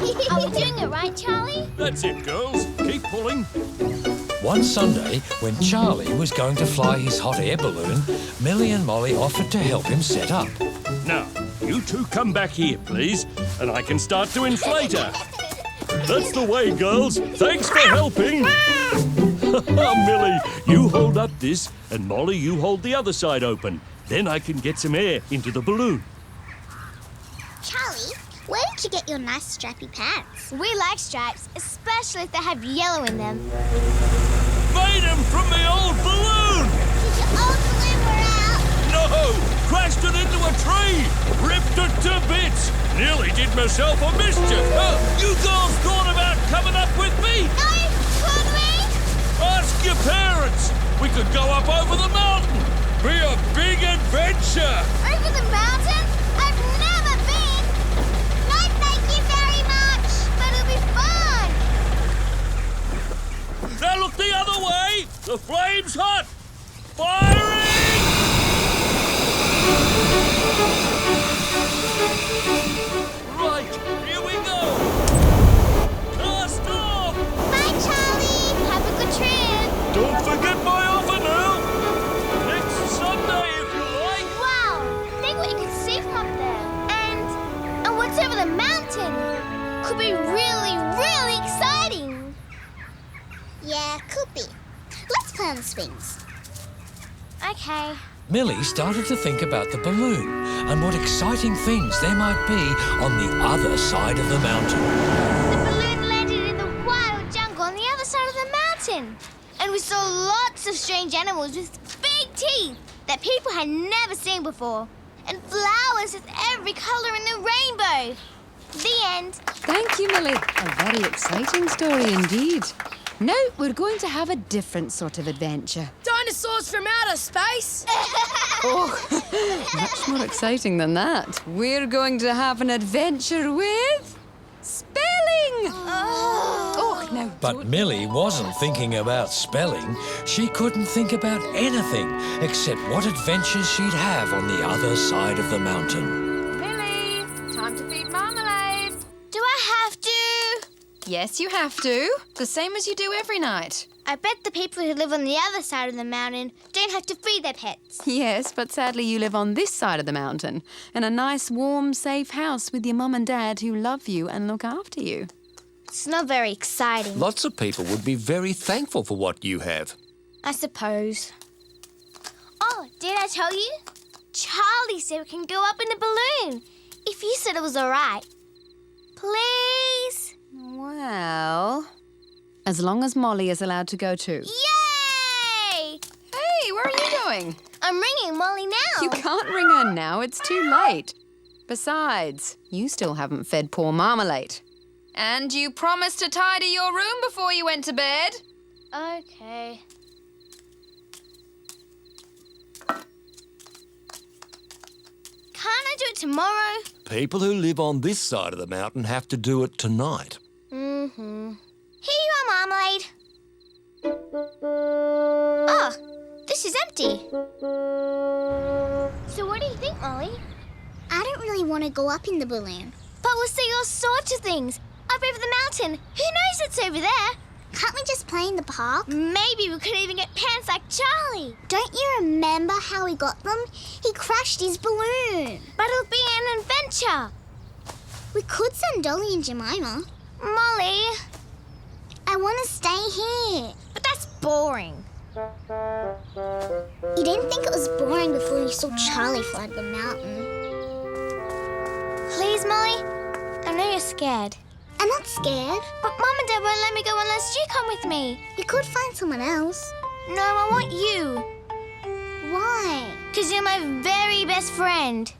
Are we doing it right, Charlie? That's it, girls. Keep pulling. One Sunday, when Charlie was going to fly his hot air balloon, Millie and Molly offered to help him set up. Now, you two come back here, please, and I can start to inflate her. That's the way, girls. Thanks for helping. Millie, you hold up this, and Molly, you hold the other side open. Then I can get some air into the balloon. Charlie, where did you get your nice strappy pants? We like stripes, especially if they have yellow in them. Made them from the old balloon! Did your old balloon wear out? No! Crashed it into a tree! Ripped it to bits! Nearly did myself a mischief! You girls thought about coming up with me? No, could we? Ask your parents! We could go up over the mountain! Be a big adventure! Over the mountain? I've never been! No, thank you very much! But it'll be fun! Now look the other way! The flame's hot! Firing! Right, here we go! Cast off! Bye, Charlie! Have a good trip! Don't forget my offer now! Next Sunday, if you like! Wow! Think what you can see from up there. And what's over the mountain? Could be really, really exciting. Yeah, could be. Let's play on the swings. Okay. Millie started to think about the balloon and what exciting things there might be on the other side of the mountain. The balloon landed in the wild jungle on the other side of the mountain. And we saw lots of strange animals with big teeth that people had never seen before. And flowers with every colour in the rainbow. The end. Thank you, Millie. A very exciting story indeed. Now we're going to have a different sort of adventure. Dinosaurs from outer space? Oh, much more exciting than that. We're going to have an adventure with spelling. Oh, no. But Millie wasn't thinking about spelling. She couldn't think about anything except what adventures she'd have on the other side of the mountain. Millie, time to feed marmalade. Do I have to? Yes, you have to. The same as you do every night. I bet the people who live on the other side of the mountain don't have to feed their pets. Yes, but sadly you live on this side of the mountain, in a nice, warm, safe house with your mum and dad who love you and look after you. It's not very exciting, Lots of people would be very thankful for what you have. I suppose. Oh, did I tell you? Charlie said we can go up in the balloon. If you said it was all right. Please? Well, as long as Molly is allowed to go too. Yay! Hey, where are you going? I'm ringing Molly now. You can't ring her now, it's too late. Besides, you still haven't fed poor Marmalade. And you promised to tidy your room before you went to bed. Okay. Can't I do it tomorrow? People who live on this side of the mountain have to do it tonight. Mm-hmm. Here you are, Marmalade. Oh, this is empty. So what do you think, Molly? I don't really want to go up in the balloon. But we'll see all sorts of things. Up over the mountain. Who knows it's over there? Can't we just play in the park? Maybe we could even get pants like Charlie. Don't you remember how he got them? He crashed his balloon. But it'll be an adventure. We could send Dolly and Jemima. Molly, I want to stay here. But that's boring. You didn't think it was boring before you saw Charlie fly to the mountain. Please, Molly. I know you're scared. I'm not scared. But Mum and Dad won't let me go unless you come with me. You could find someone else. No, I want you. Why? Because you're my very best friend.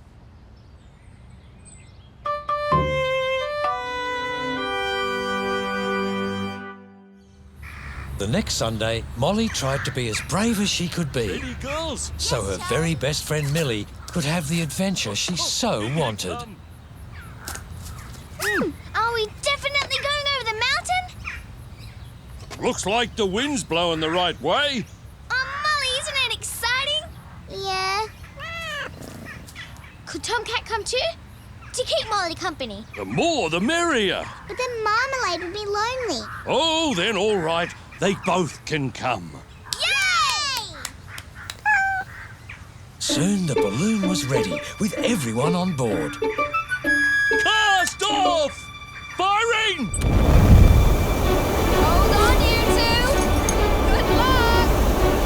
The next Sunday, Molly tried to be as brave as she could be, Ready, girls? so her very best friend Millie could have the adventure she so wanted. Are we definitely going over the mountain? Looks like the wind's blowing the right way. Oh, Molly, isn't it exciting? Yeah. Could Tomcat come too? To keep Molly Charlie company. The more, the merrier. But then Marmalade would be lonely. Oh, then all right. They both can come. Yay! Soon the balloon was ready, with everyone on board. Cast off! Firing! Hold on, you two. Good luck.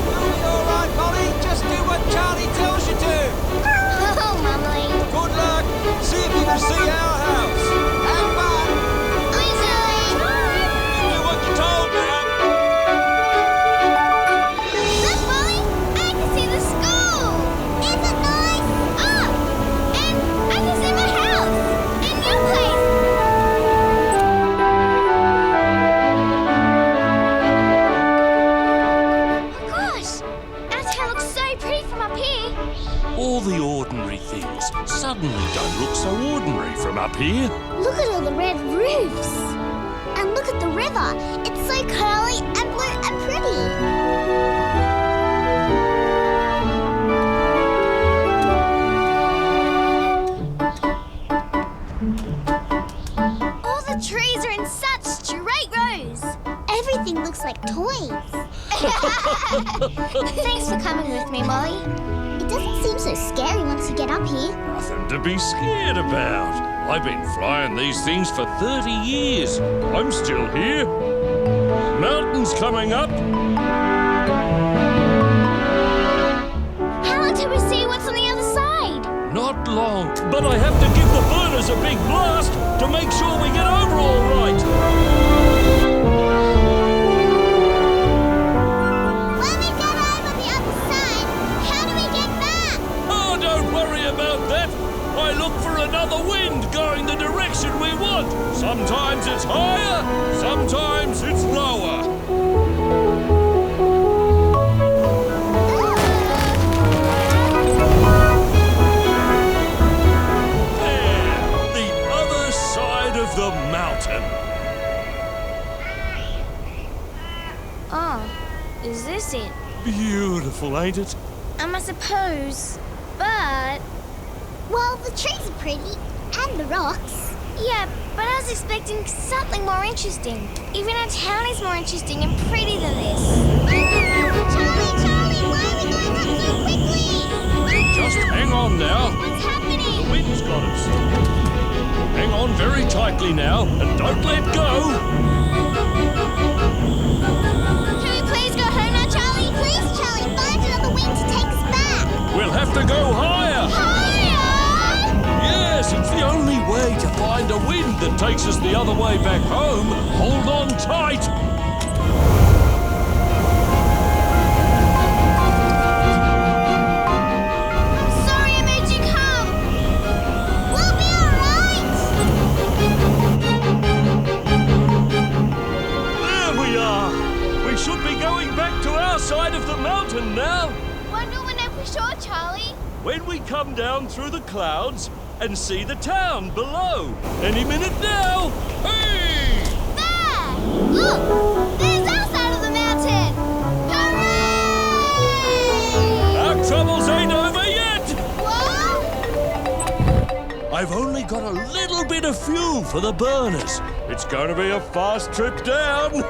You'll be all right, Molly. Just do what Charlie tells you to. Oh, Marmalade. Good luck. See if you can see our house. Have fun. You do what you're told now. Look, Molly, I can see the school. Isn't it nice? Oh, and I can see my house and your place. Oh gosh, our town looks so pretty from up here. All the ordinary things suddenly don't look so ordinary from up here. Look at all the red roofs. And look at the river. It's so curly and blue and pretty. All the trees are in such straight rows. Everything looks like toys. Thanks for coming with me, Molly. It doesn't seem so scary once you get up here. Nothing to be scared about. I've been flying these things for 30 years. I'm still here. Mountain's coming up. How long till we see what's on the other side? Not long, but I have to give the burners a big blast to make sure we get over all right. When we get over the other side, how do we get back? Oh, don't worry about that. I look for another wind going the direction we want. Sometimes it's higher, sometimes it's lower. There, the other side of the mountain. Oh, is this it? Beautiful, ain't it? I suppose. But... well, the trees are pretty. And the rocks. Yeah, but I was expecting something more interesting. Even our town is more interesting and pretty than this. Charlie, why are we going up so quickly? Just hang on now. What's The happening? wind's got us. Hang on very tightly now and don't let go. Can we please go home now, Charlie? Please, Charlie, find another wind to take us back. We'll have to go higher. Higher! Yes, it's the only way to find a wind that takes us the other way back home. Hold on tight. I'm sorry I made you come. We'll be all right. There we are. We should be going back to our side of the mountain now. When will we know for sure, Charlie? When we come down through the clouds and see the town below. Any minute now. Hey! There! Look! There's our side of the mountain! Hooray! Our troubles ain't over yet. What? I've only got a little bit of fuel for the burners. It's going to be a fast trip down.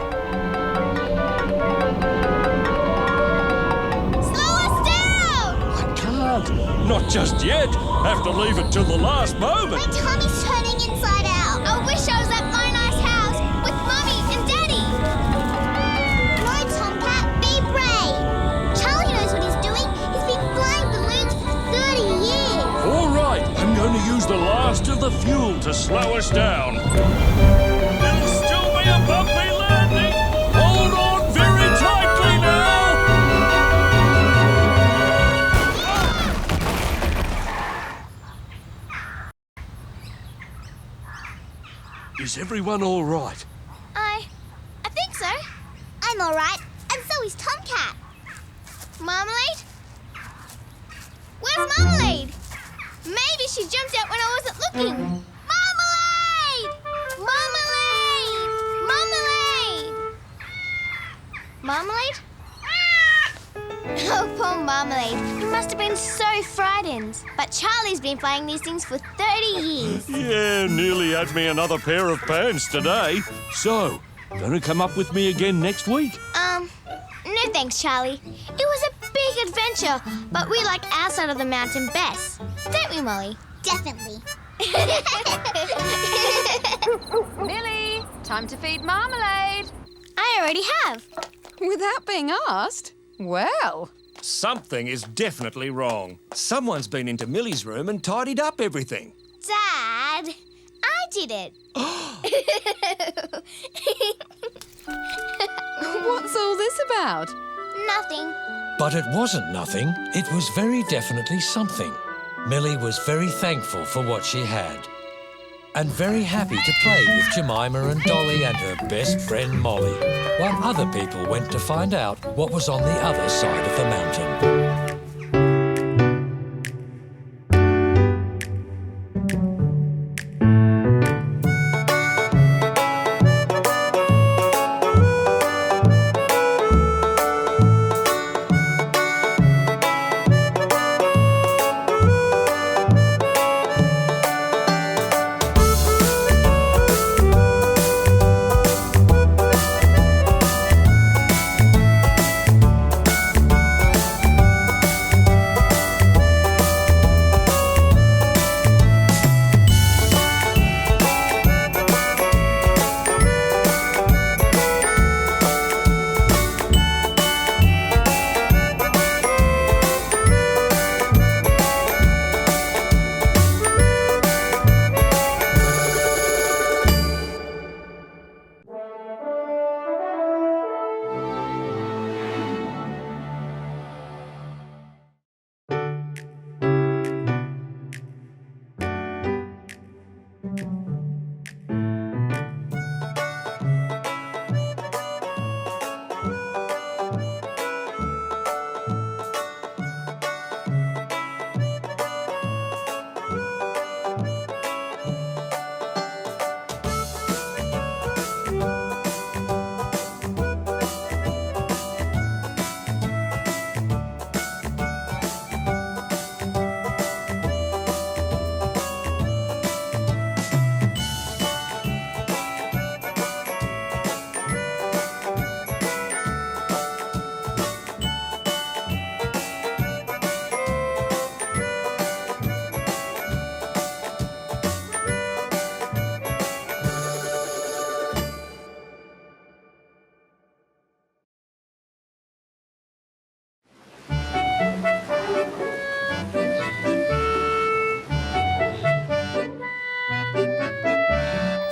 Slow us down! I can't. Not just yet. Have to leave it till the last moment. My tummy's turning inside out. I wish I was at my nice house with Mummy and Daddy. No, Tomcat, be brave. Charlie knows what he's doing. He's been flying balloons for 30 years. All right, I'm going to use the last of the fuel to slow us down. It'll still be a bumpy landing. Hold on very tightly now. Is everyone all right? I think so. I'm all right, and so is Tomcat. Marmalade? Where's Marmalade? Maybe she jumped out when I wasn't looking. Marmalade! Marmalade! Marmalade? Marmalade? Oh, poor Marmalade. He must have been so frightened. But Charlie's been playing these things for 30 years. Yeah, nearly had me another pair of pants today. So, gonna come up with me again next week? No thanks, Charlie. It was a big adventure, but we like our side of the mountain best. Don't we, Molly? Definitely. Millie, time to feed Marmalade. I already have. Without being asked? Well, Something is definitely wrong. Someone's been into Millie's room and tidied up everything. Dad, I did it. what's all this about? Nothing. But it wasn't nothing. It was very definitely something. Millie was very thankful for what she had. And very happy to play with Jemima and Dolly and her best friend Molly, while other people went to find out what was on the other side of the mountain.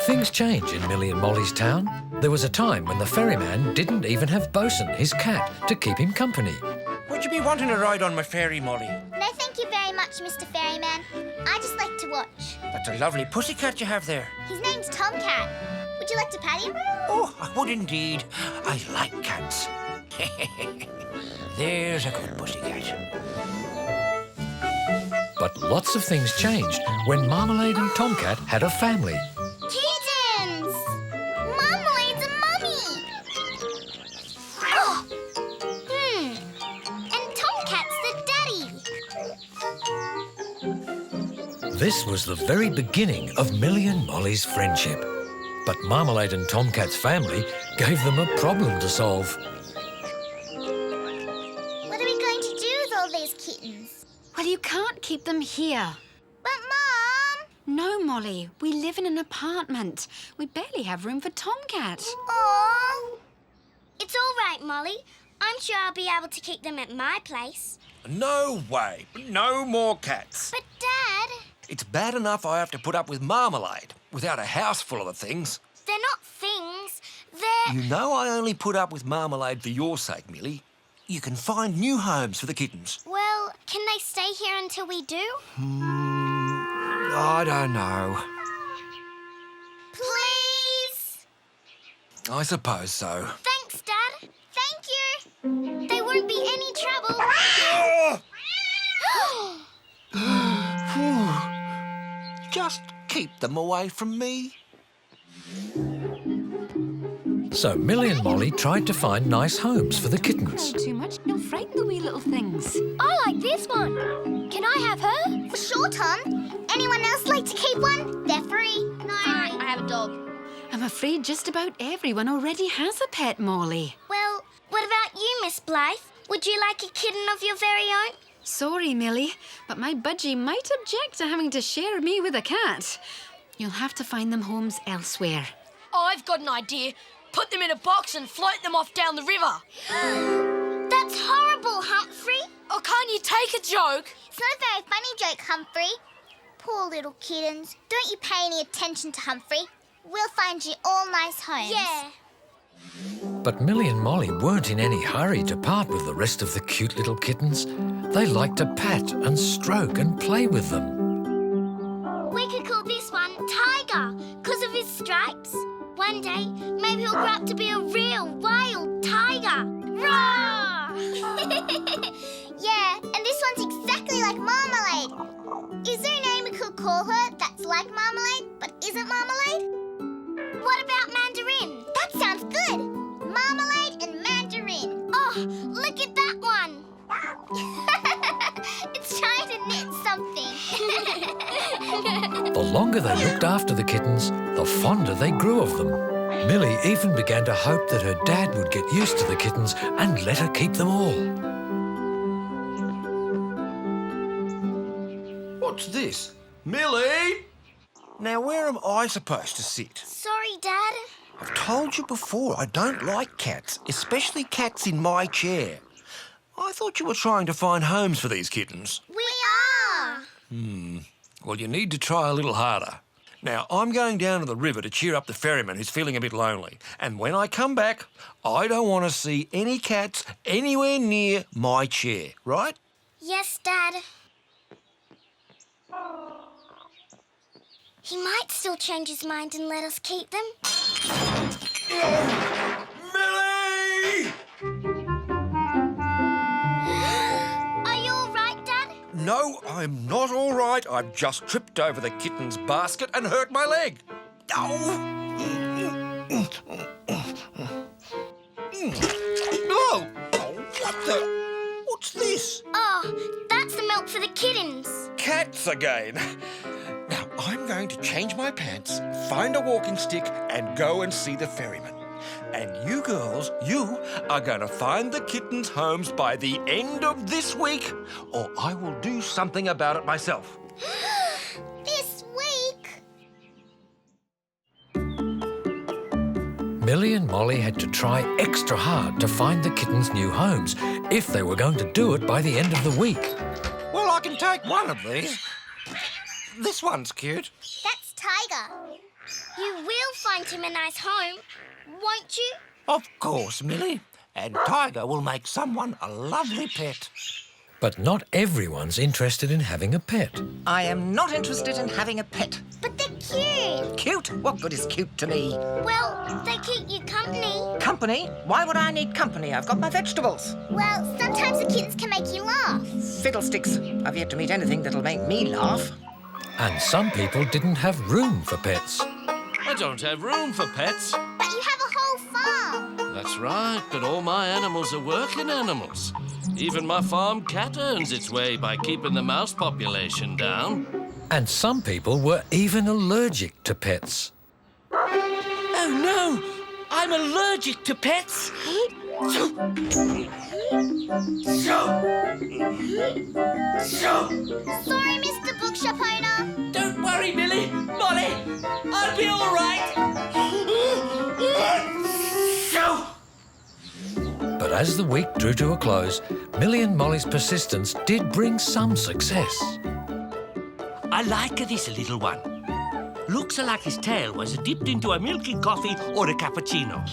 Things change in Millie and Molly's town. There was a time when the Ferryman didn't even have Bosun, his cat, to keep him company. Would you be wanting a ride on my ferry, Molly? No, thank you very much, Mr. Ferryman. I just like to watch. That's a lovely pussycat you have there. His name's Tomcat. Would you like to pat him? Oh, I would indeed. I like cats. There's a good pussycat. But lots of things changed when Marmalade and Tomcat had a family. Kittens! Marmalade's a mummy! Oh. And Tomcat's the daddy. This was the very beginning of Millie and Molly's friendship. But Marmalade and Tomcat's family gave them a problem to solve. What are we going to do with all these kittens? Well, you can't keep them here. But, Mum! No, Molly, we live in an apartment. We barely have room for Tomcat. Aww. It's all right, Molly. I'm sure I'll be able to keep them at my place. No way. No more cats. But, Dad, It's bad enough I have to put up with Marmalade without a house full of the things. they're not things. They're... You know I only put up with Marmalade for your sake, Millie. You can find new homes for the kittens. Well, can they stay here until we do? I don't know. Please? I suppose so. Thanks, Dad. Thank you. They won't be any trouble. Just keep them away from me. So Millie and Molly tried to find nice homes for the kittens. Too much, you'll frighten the wee little little things. I like this one. Can I have her? Sure, Tom. Anyone else like to keep one? They're free. No, I have a dog. I'm afraid just about everyone already has a pet, Molly. Well, what about you, Miss Blythe? Would you like a kitten of your very own? Sorry, Millie, but my budgie might object to having to share me with a cat. You'll have to find them homes elsewhere. I've got an idea. Put them in a box and float them off down the river. That's horrible, Humphrey. Oh, can't you take a joke? It's not a very funny joke, Humphrey. Poor little kittens. Don't you pay any attention to Humphrey. We'll find you all nice homes. Yeah. But Millie and Molly weren't in any hurry to part with the rest of the cute little kittens. They liked to pat and stroke and play with them. We could call this one Tiger, because of his stripes. One day, maybe he'll grow up to be a real wild tiger. Roar! Yeah, and this one's exactly like Marmalade. Is there a name we could call her that's like Marmalade but isn't Marmalade? What about Mandarin? That sounds good. Marmalade and Mandarin. Oh, look at that one. It's trying to knit something. The longer they looked after the kittens, the fonder they grew of them. Millie even began to hope that her dad would get used to the kittens and let her keep them all. What's this? Millie! Now, where am I supposed to sit? Sorry, Dad. I've told you before, I don't like cats, especially cats in my chair. I thought you were trying to find homes for these kittens. We are. Well, you need to try a little harder. Now, I'm going down to the river to cheer up the ferryman who's feeling a bit lonely. And when I come back, I don't want to see any cats anywhere near my chair, right? Yes, Dad. He might still change his mind and let us keep them. Millie! Are you all right, Dad? No, I'm not all right. I've just tripped over the kitten's basket and hurt my leg. Oh! Oh! What the? What's this? Oh, that's the milk for the kittens. Cats again. Now, I'm going to change my pants, find a walking stick and go and see the ferryman. And you girls, you are going to find the kittens' homes by the end of this week, or I will do something about it myself. This week? Millie and Molly had to try extra hard to find the kittens' new homes if they were going to do it by the end of the week. Well, I can take one of these. This one's cute. That's Tiger. You will find him a nice home, won't you? Of course, Millie. And Tiger will make someone a lovely pet. But not everyone's interested in having a pet. I am not interested in having a pet. But they're cute. Cute? What good is cute to me? Well, they keep you company. Company? Why would I need company? I've got my vegetables. Well, sometimes the kittens can make you laugh. Fiddlesticks. I've yet to meet anything that'll make me laugh. And some people didn't have room for pets. I don't have room for pets. But you have a whole farm. That's right, but all my animals are working animals. Even my farm cat earns its way by keeping the mouse population down. And some people were even allergic to pets. Oh, no! I'm allergic to pets. Sorry, Mr. Bookshop owner. Don't worry, Millie. Molly, I'll be all right. But as the week drew to a close, Millie and Molly's persistence did bring some success. I like this little one. Looks like his tail was dipped into a milky coffee or a cappuccino.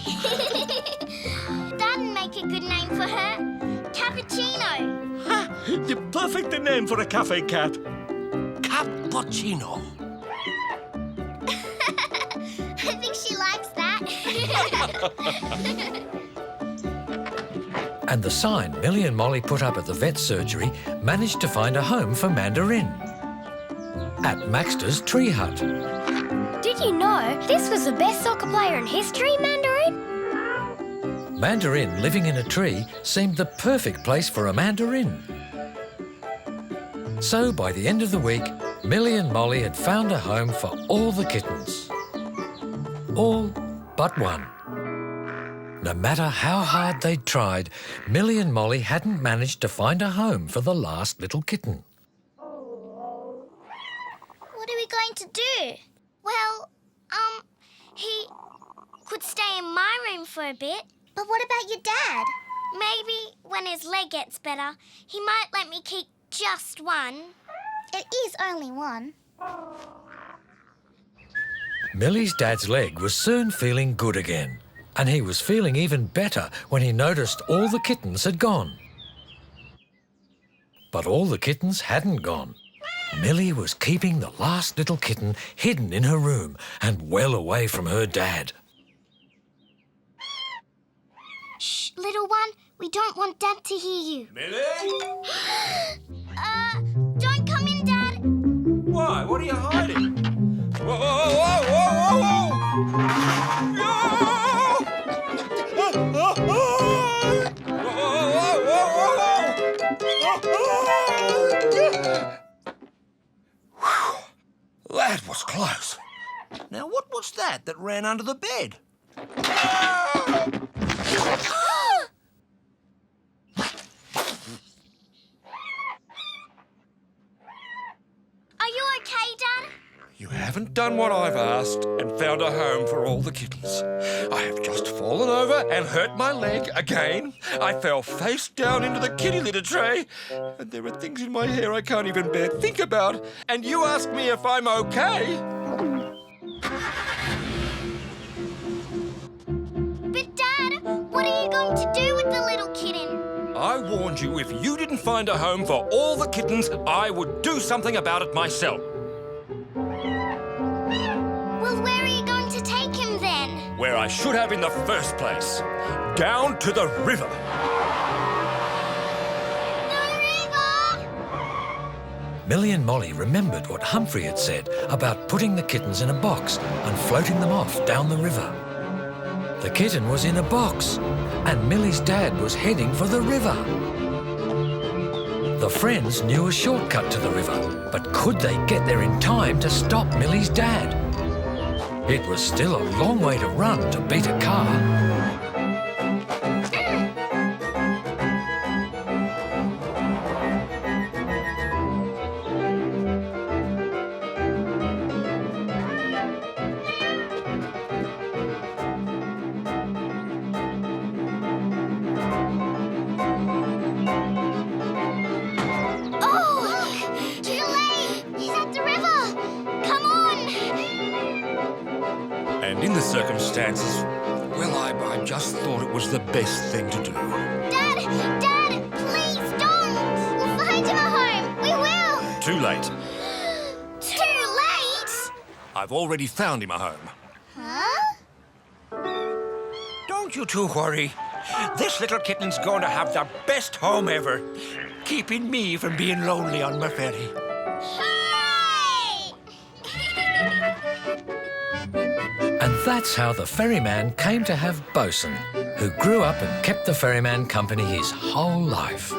That'd make a good name for her. Cappuccino. Ha! The perfect name for a cafe cat. Cappuccino. I think she likes that. And the sign Millie and Molly put up at the vet surgery managed to find a home for Mandarin at Maxter's Tree Hut. Did you know this was the best soccer player in history, Mandarin? Mandarin living in a tree seemed the perfect place for a mandarin. So by the end of the week, Millie and Molly had found a home for all the kittens. All but one. No matter how hard they'd tried, Millie and Molly hadn't managed to find a home for the last little kitten. What are we going to do? Well, he could stay in my room for a bit. But what about your dad? Maybe when his leg gets better, he might let me keep just one. It is only one. Millie's dad's leg was soon feeling good again, and he was feeling even better when he noticed all the kittens had gone. But all the kittens hadn't gone. Millie was keeping the last little kitten hidden in her room and well away from her dad. Shh, little one, we don't want Dad to hear you. Millie? Don't come in, Dad. Why? What are you hiding? Whoa, whoa, whoa, whoa, whoa, whoa! That was close. Now, what was that ran under the bed? Are you okay, Dad? You haven't done what I've asked and found a home for all the kittens. I have just fallen over and hurt my leg again. I fell face down into the kitty litter tray. And there are things in my hair I can't even bear think about. And you ask me if I'm okay? But, Dad, what are you going to do with the little kitten? I warned you if you didn't find a home for all the kittens, I would do something about it myself. Well, where are you going to take him then? Where I should have in the first place. Down to the river. The river! Millie and Molly remembered what Humphrey had said about putting the kittens in a box and floating them off down the river. The kitten was in a box, and Millie's dad was heading for the river. The friends knew a shortcut to the river, but could they get there in time to stop Millie's dad? It was still a long way to run to beat a car. And in the circumstances, well, I just thought it was the best thing to do. Dad, please don't. We'll find him a home. We will. Too late. Too late? I've already found him a home. Huh? Don't you two worry. This little kitten's going to have the best home ever, keeping me from being lonely on my ferry. Hooray! And that's how the ferryman came to have Bosun, who grew up and kept the ferryman company his whole life.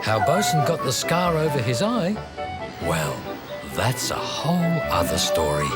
How Bosun got the scar over his eye? Well, that's a whole other story.